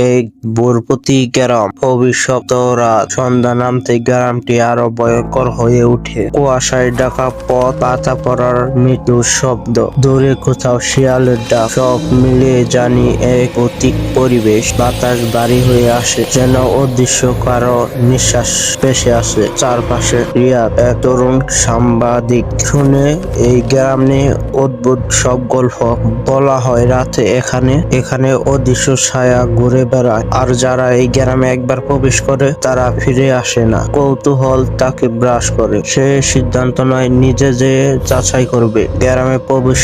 এই বরপতি গ্রাম। অভিশপ্ত রাত সন্ধ্যা নামতে গ্রামটি আরো ভয়ঙ্কর হয়ে ওঠে। কুয়াশায় ঢাকা পথ, পাতা পড়ার মৃদু শব্দ, দূরে কোথাও শিয়ালের ডাক, সব মিলিয়ে জানি এক অতিক পরিবেশ। বাতাস ভারী হয়ে আসে, যেন অদৃশ্য কারো নিঃশ্বাস ভেসে আসে চারপাশে। রিয়াদ, এক তরুণ সাংবাদিক, শুনে এই গ্রাম নিয়ে অদ্ভুত সব গল্প। বলা হয় রাতে এখানে অদৃশ্য ছায়া ঘুরে বেড়ায়, আর যারা এই গ্রামে একবার প্রবেশ করে তারা ফিরে আসে না। কৌতূহল তাকে গ্রাস করে, সে সিদ্ধান্ত নয় নিজে যে যাচাই করবে। গ্রামে প্রবেশ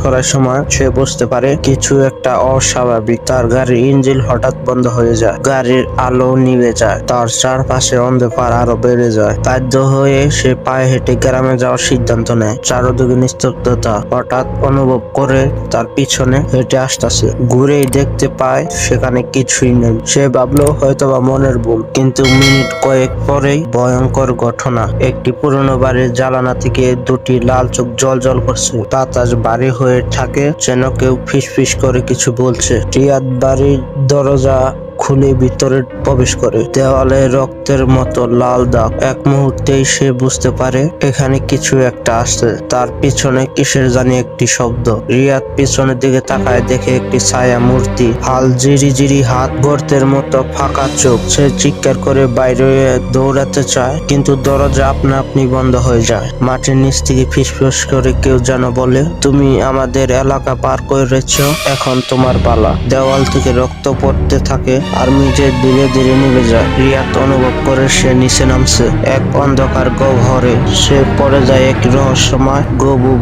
করার সময় সে বুঝতে পারে কিছু একটা অস্বাভাবিক। তার গাড়ির ইঞ্জিন হঠাৎ বন্ধ হয়ে যায়, গাড়ির আলো নিভে যায়, তার চারপাশে অন্ধকার আরো বেড়ে যায়। বাধ্য হয়ে সে পায়ে হেঁটে গ্রামে যাওয়ার সিদ্ধান্ত নেয়। চারদিকে নিস্তব্ধতা। হঠাৎ অনুভব করে তার পিছনে হেঁটে আসতেছে। ঘুরেই দেখতে পায় সেখানে কিছুই নেই। সে ভাবলো হয়তোবা মনের ভুল, কিন্তু মিনিট কয়েক পরেই ভয়ঙ্কর ঘটনা। একটি পুরনো বাড়ির জানালা থেকে দুটি লাল চোখ জ্বলজ্বল করছে। বাতাস ভারী হয়ে থাকে, যেন কেউ ফিসফিস করে কিছু বলছে। রিয়াদ বাড়ির দরজা খুলে ভিতরে প্রবেশ করে। দেওয়ালে রক্তের মতো লাল দাগ। এক মুহূর্তেই সে বুঝতে পারে এখানে কিছু একটা আছে। তার পিছনে কিসের জানি একটি শব্দ। রিয়াদ পিছনের দিকে তাকায়, দেখে একটি ছায়া মূর্তি, হাল জিরি হাত, গর্তের মতো ফাঁকা চোখ। সে চিৎকার করে বাইরে দৌড়াতে চায়, কিন্তু দরজা আপনা আপনি বন্ধ হয়ে যায়। মাটির নিচ থেকে ফিসফিস করে কেউ যেন বলে, তুমি আমাদের এলাকা পার করেছ, এখন তোমার পালা। দেওয়াল থেকে রক্ত পড়তে থাকে, আর নিচে ধীরে ধীরে নিভে যায়। রিয়াদ অনুভব করে সে নিচে নামছে এক অন্ধকার গহ্বরে। সে পড়ে যায় এক রহস্যময় গভীর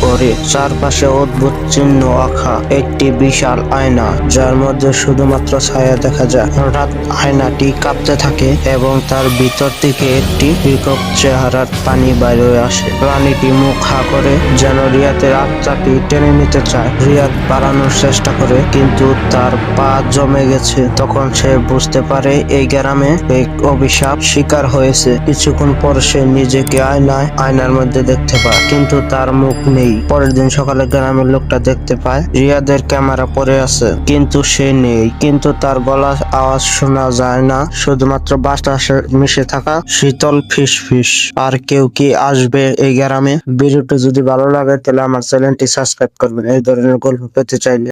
করে। চারপাশে অদ্ভুত চিহ্ন আঁকা, একটি বিশাল আয়না যার মধ্যে শুধুমাত্র ছায়া দেখা যায়। হঠাৎ আয়নাটি কাঁপতে থাকে এবং তার ভিতর থেকে একটি বিকট চেহারার পানি বাইরে আসে। প্রাণীটি মুখ হা করে, যেন রিয়াদের আত্মাটি টেনে নিতে চায়। রিয়াদ পালানোর চেষ্টা করে, কিন্তু তার পা জমে গেছে। তখন সে বুঝতে পারে এই গ্রামে এক অভিশাপ শিকার হয়েছে। কিছুক্ষণ পর সে নিজেকে আয়নার মধ্যে দেখতে পায়, কিন্তু তার মুখ নেই। পরের দিন সকালে গ্রামের লোকটা দেখতে পায় রিয়াদের ক্যামেরা পড়ে আছে, কিন্তু সে নেই। কিন্তু তার গলার আওয়াজ শোনা যায় না, শুধুমাত্র বাতাসে মিশে থাকা শীতল ফিসফিস। আর কেউ কি আসবে এই গ্রামে? ভিডিওটি যদি ভালো লাগে তাহলে আমার চ্যানেলটি সাবস্ক্রাইব করবেন এই ধরনের গল্প পেতে চাইলে।